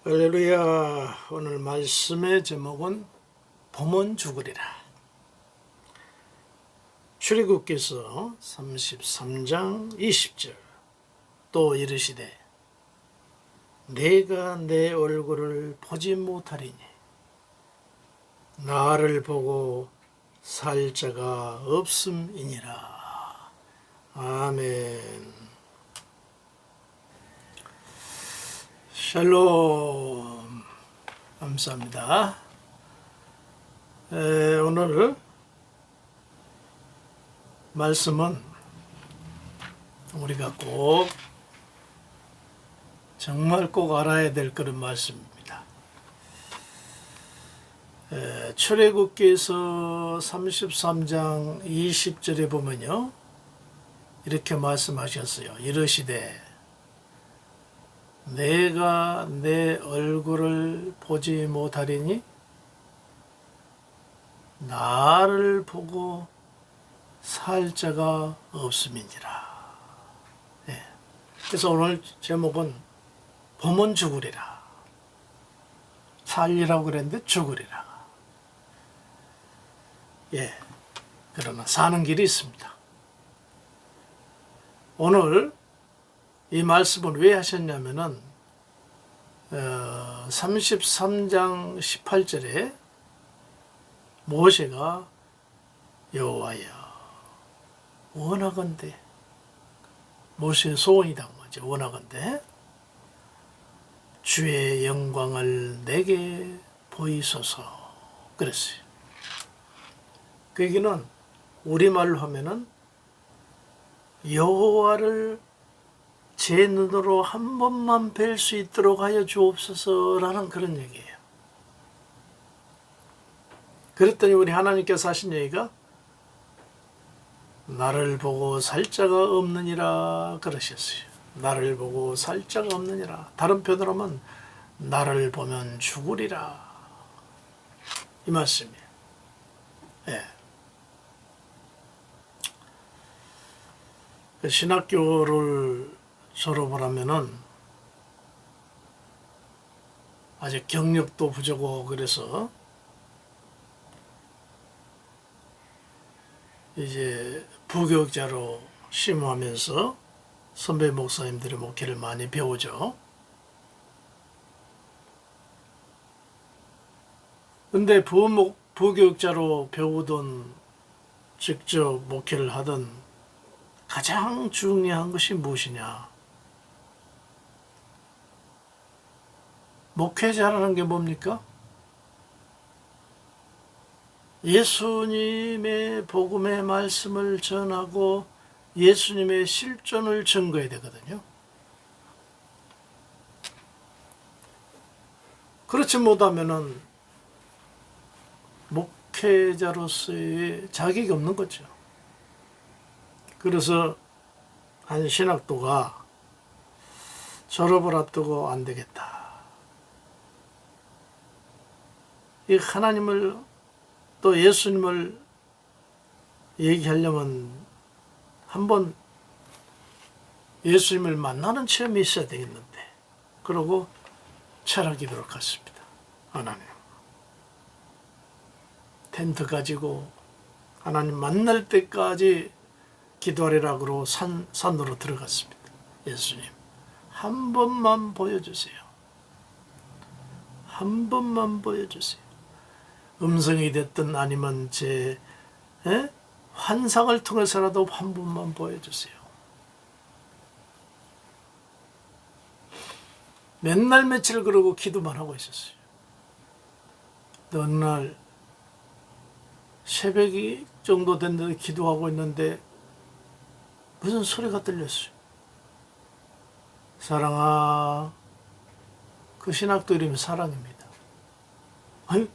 할렐루야. 오늘 말씀의 제목은 봄은 죽으리라. 출애굽기서 33장 20절. 또 이르시되 내가 내 얼굴을 보지 못하리니 나를 보고 살 자가 없음이니라. 아멘. 샬롬. 감사합니다. 오늘 말씀은 우리가 정말 꼭 알아야 될 그런 말씀입니다. 출애굽기에서 33장 20절에 보면요, 이렇게 말씀하셨어요. 이르시되 내가 내 얼굴을 보지 못하리니 나를 보고 살 자가 없음이니라. 그래서 오늘 제목은 봄은 죽으리라. 살리라고 그랬는데 죽으리라. 그러나 사는 길이 있습니다. 오늘 이 말씀을 왜 하셨냐면은 33장 18절에 모세가 여호와여 원하건대, 모세의 소원이라고 하죠. 원하건대 주의 영광을 내게 보이소서 그랬어요. 그 얘기는 우리말로 하면은 여호와를 제 눈으로 한 번만 뵐 수 있도록 하여 주옵소서라는 그런 얘기예요. 그랬더니 우리 하나님께서 하신 얘기가 나를 보고 살 자가 없느니라 그러셨어요. 나를 보고 살 자가 없느니라. 다른 표현으로 하면 나를 보면 죽으리라. 이 말씀이에요. 신학교를 졸업을 하면은 아직 경력도 부족하고 그래서 이제 부교육자로 심호하면서 선배 목사님들의 목회를 많이 배우죠. 근데 부교육자로 배우던 직접 목회를 하던 가장 중요한 것이 무엇이냐? 목회자라는 게 뭡니까? 예수님의 복음의 말씀을 전하고 예수님의 실존을 증거해야 되거든요. 그렇지 못하면은 목회자로서의 자격이 없는 거죠. 그래서 한 신학도가 졸업을 앞두고 안 되겠다. 이 하나님을 또 예수님을 얘기하려면 한번 예수님을 만나는 체험이 있어야 되겠는데, 그러고 철학기도를 갔습니다. 하나님 텐트 가지고 하나님 만날 때까지 기도하리라고 산으로 들어갔습니다. 예수님 한 번만 보여주세요. 한 번만 보여주세요. 음성이 됐든 아니면 제 환상을 통해서라도 한 번만 보여주세요. 맨날 며칠 그러고 기도만 하고 있었어요. 어느 날 새벽이 정도 됐는데 기도하고 있는데 무슨 소리가 들렸어요. 사랑아. 그 신학도 이름이 사랑입니다. 아니,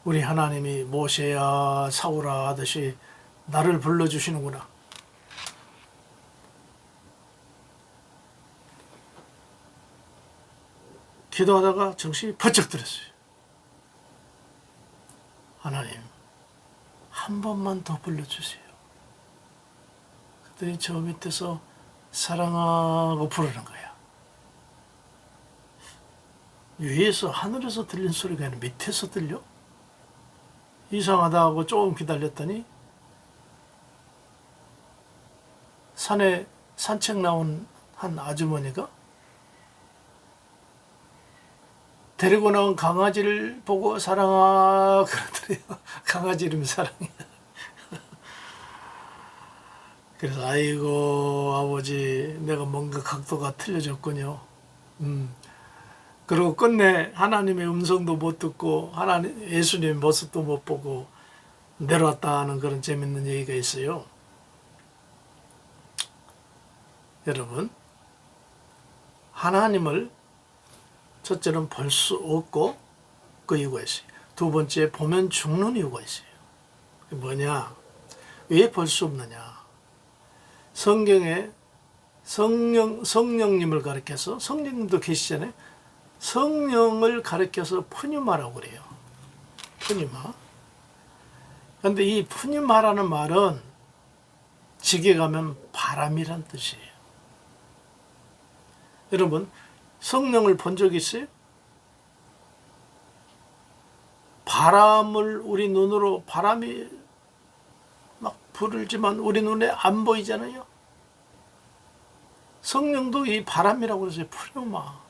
우리 하나님이 모세야 사울아 하듯이 나를 불러주시는구나. 기도하다가 정신이 번쩍 들었어요. 하나님 한 번만 더 불러주세요. 그랬더니 저 밑에서 사랑하고 부르는 거야. 위에서 하늘에서 들린 소리가 아니라 밑에서 들려? 이상하다 하고 조금 기다렸더니 산에 산책 나온 한 아주머니가 데리고 나온 강아지를 보고 사랑아 그러더래요. 강아지 이름이 사랑이야. 그래서 아이고 아버지 내가 뭔가 각도가 틀려졌군요. 그리고 끝내 하나님의 음성도 못 듣고 하나님 예수님의 모습도 못 보고 내려왔다 하는 그런 재밌는 얘기가 있어요. 여러분 하나님을 첫째는 볼 수 없고 그 이유가 있어요. 두 번째 보면 죽는 이유가 있어요. 그게 뭐냐? 왜 볼 수 없느냐? 성경에 성령님을 가리켜서 성령님도 계시잖아요. 성령을 가리켜서 푸뉴마라고 그래요. 푸뉴마. 그런데 이 푸뉴마라는 말은 직에 가면 바람이란 뜻이에요. 여러분 성령을 본 적 있어요? 바람을 우리 눈으로 바람이 막 불지만 우리 눈에 안 보이잖아요. 성령도 이 바람이라고 그러죠. 푸뉴마.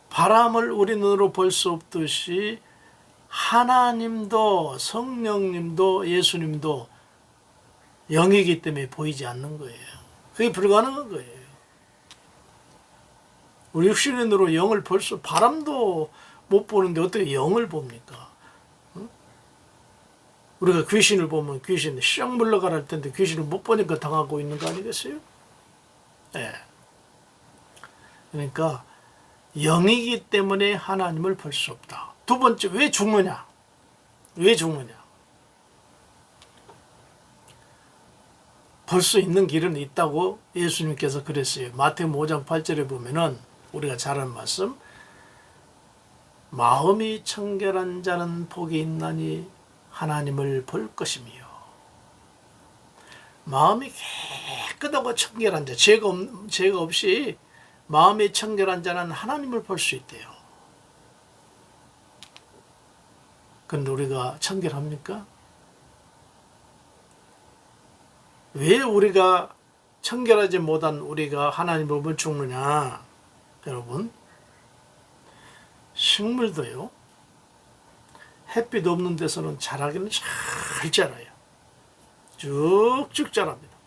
바람을 우리 눈으로 볼 수 없듯이 하나님도 성령님도 예수님도 영이기 때문에 보이지 않는 거예요. 그게 불가능한 거예요. 우리 육신의 눈으로 영을 볼 수, 바람도 못 보는데 어떻게 영을 봅니까? 응? 우리가 귀신을 보면 귀신 샥 물러가라 할 텐데 귀신을 못 보니까 당하고 있는 거 아니겠어요? 네. 그러니까 영이기 때문에 하나님을 볼 수 없다. 두 번째, 왜 죽느냐? 왜 죽느냐? 볼 수 있는 길은 있다고 예수님께서 그랬어요. 마태복음 5장 8절에 보면은 우리가 잘 아는 말씀, 마음이 청결한 자는 복이 있나니 하나님을 볼 것이며, 마음이 깨끗하고 청결한 자, 죄가 없이 마음이 청결한 자는 하나님을 볼 수 있대요. 그런데 우리가 청결합니까? 왜 우리가 청결하지 못한 우리가 하나님을 보면 죽느냐? 여러분, 식물도요, 햇빛 없는 데서는 자라기는 잘 자라요. 쭉쭉 자랍니다.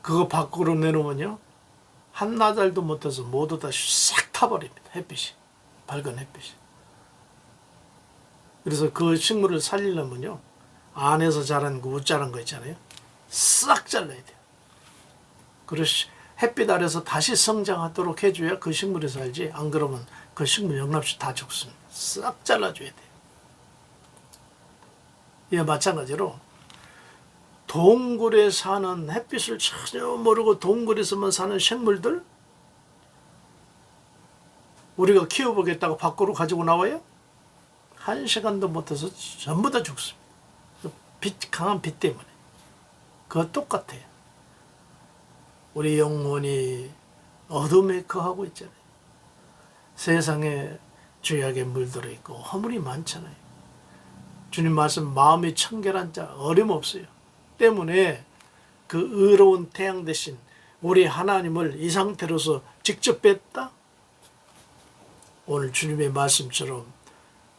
그거 밖으로 내놓으면요, 한나절도 못해서 모두 다 싹 타버립니다. 햇빛이. 밝은 햇빛이. 그래서 그 식물을 살리려면요, 안에서 자란 그 웃자란 거 있잖아요. 싹 잘라야 돼요. 그래서 햇빛 아래서 다시 성장하도록 해줘야 그 식물이 살지, 안 그러면 그 식물 영락없이 다 죽습니다. 싹 잘라줘야 돼요. 이와 마찬가지로 동굴에 사는, 햇빛을 전혀 모르고 동굴에서만 사는 생물들, 우리가 키워보겠다고 밖으로 가지고 나와요? 1시간도 못해서 전부 다 죽습니다. 강한 빛 때문에. 그거 똑같아요. 우리 영혼이 어둠에 거하고 있잖아요. 세상에 죄악에 물들어 있고 허물이 많잖아요. 주님 말씀, 마음이 청결한 자 어림없어요. 때문에 그 의로운 태양 대신 우리 하나님을 이 상태로서 직접 뺐다? 오늘 주님의 말씀처럼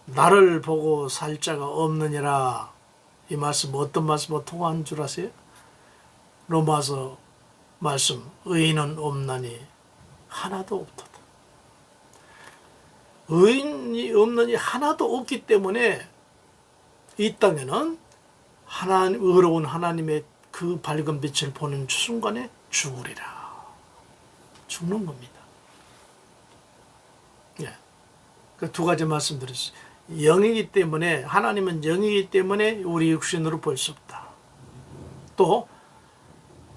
나를 보고 살 자가 없느니라. 이 말씀 어떤 말씀으로 통한 줄 아세요? 로마서 말씀, 의인은 없나니 하나도 없도다. 의인이 없느니 하나도 없기 때문에 이 땅에는 의로운 하나님의 그 밝은 빛을 보는 순간에 죽으리라. 죽는 겁니다. 예. 그 두 가지 말씀드렸어요. 영이기 때문에, 하나님은 영이기 때문에 우리 육신으로 볼 수 없다. 또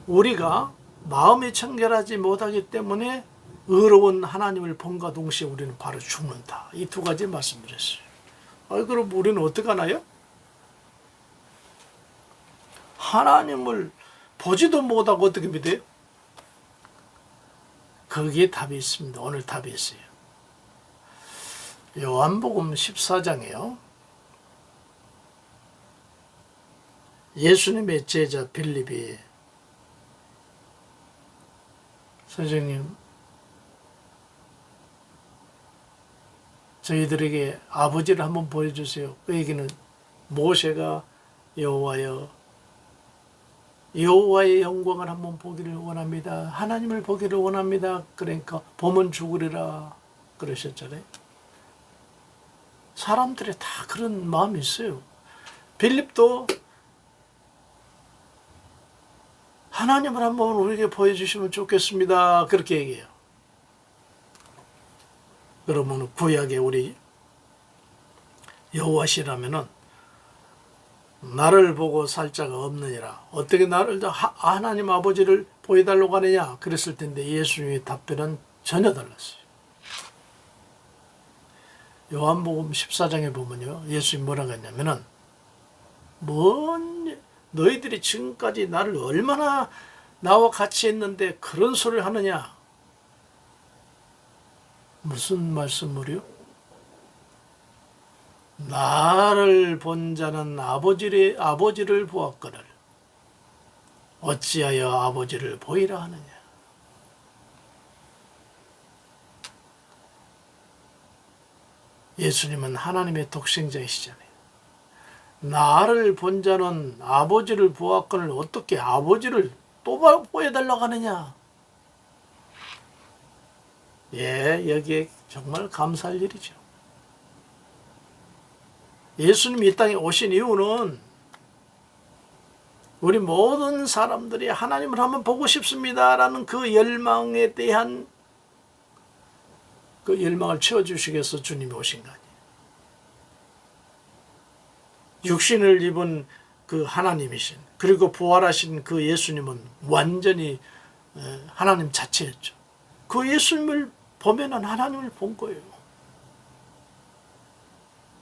우리가 마음이 청결하지 못하기 때문에 의로운 하나님을 본과 동시에 우리는 바로 죽는다. 이 두 가지 말씀드렸어요. 그럼 우리는 어떻게 하나요? 하나님을 보지도 못하고 어떻게 믿어요? 거기에 답이 있습니다. 오늘 답이 있어요. 요한복음 14장이요. 예수님의 제자 빌립이 선생님, 저희들에게 아버지를 한번 보여주세요. 그 얘기는 모세가 여호와의 영광을 한번 보기를 원합니다. 하나님을 보기를 원합니다. 그러니까 보면 죽으리라 그러셨잖아요. 사람들이 다 그런 마음이 있어요. 빌립도 하나님을 한번 우리에게 보여주시면 좋겠습니다. 그렇게 얘기해요. 그러면 구약에 우리 여호와시라면은 나를 보고 살 자가 없느니라. 어떻게 나를 하나님 아버지를 보여달라고 하느냐 그랬을 텐데 예수님의 답변은 전혀 달랐어요. 요한복음 14장에 보면요, 예수님 뭐라고 했냐면은 너희들이 지금까지 나를 얼마나 나와 같이 했는데 그런 소리를 하느냐. 무슨 말씀을요? 나를 본 자는 아버지를 보았거늘 어찌하여 아버지를 보이라 하느냐. 예수님은 하나님의 독생자이시잖아요. 나를 본 자는 아버지를 보았거늘 어떻게 아버지를 또 보여달라고 하느냐. 예, 여기에 정말 감사할 일이죠. 예수님이 이 땅에 오신 이유는 우리 모든 사람들이 하나님을 한번 보고 싶습니다라는 그 열망에 대한 그 열망을 채워주시기 위해서 주님이 오신 거 아니에요. 육신을 입은 그 하나님이신, 그리고 부활하신 그 예수님은 완전히 하나님 자체였죠. 그 예수님을 보면은 하나님을 본 거예요.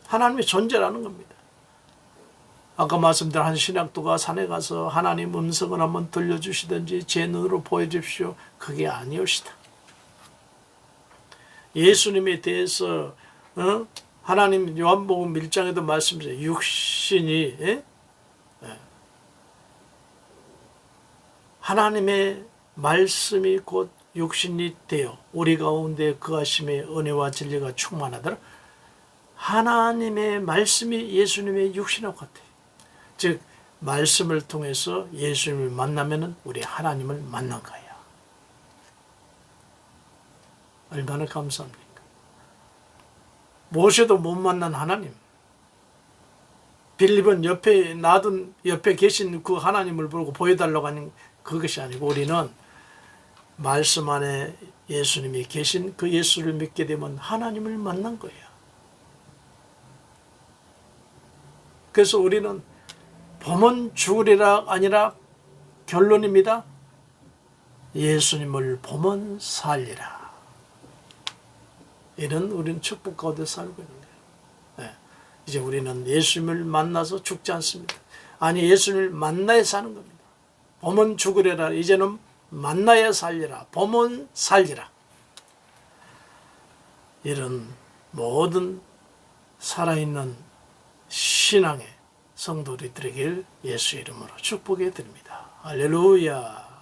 하나님의 존재라는 겁니다. 아까 말씀드린 한 신학도가 산에 가서 하나님 음성을 한번 들려주시든지 제 눈으로 보여주십시오. 그게 아니옵시다. 예수님에 대해서 하나님 요한복음 1장에도 말씀하세요. 육신이 하나님의 말씀이 곧 육신이 되어 우리 가운데 거하심의 은혜와 진리가 충만하더라. 하나님의 말씀이 예수님의 육신하고 같아요. 즉 말씀을 통해서 예수님을 만나면은 우리 하나님을 만난 거예요. 얼마나 감사합니까? 모세도 못 만난 하나님, 빌립은 옆에 계신 그 하나님을 보고 보여달라고 하는 그것이 아니고 우리는 말씀 안에 예수님이 계신 그 예수를 믿게 되면 하나님을 만난 거예요. 그래서 우리는 보면 죽으리라 아니라 결론입니다. 예수님을 보면 살리라. 이런 우리는 축복 가운데 살고 있는 거예요. 네. 이제 우리는 예수님을 만나서 죽지 않습니다. 아니, 예수님을 만나야 사는 겁니다. 보면 죽으리라. 이제는 만나야 살리라. 보면 살리라. 이런 모든 살아있는 신앙의 성도들이 되길 예수 이름으로 축복해 드립니다. 할렐루야.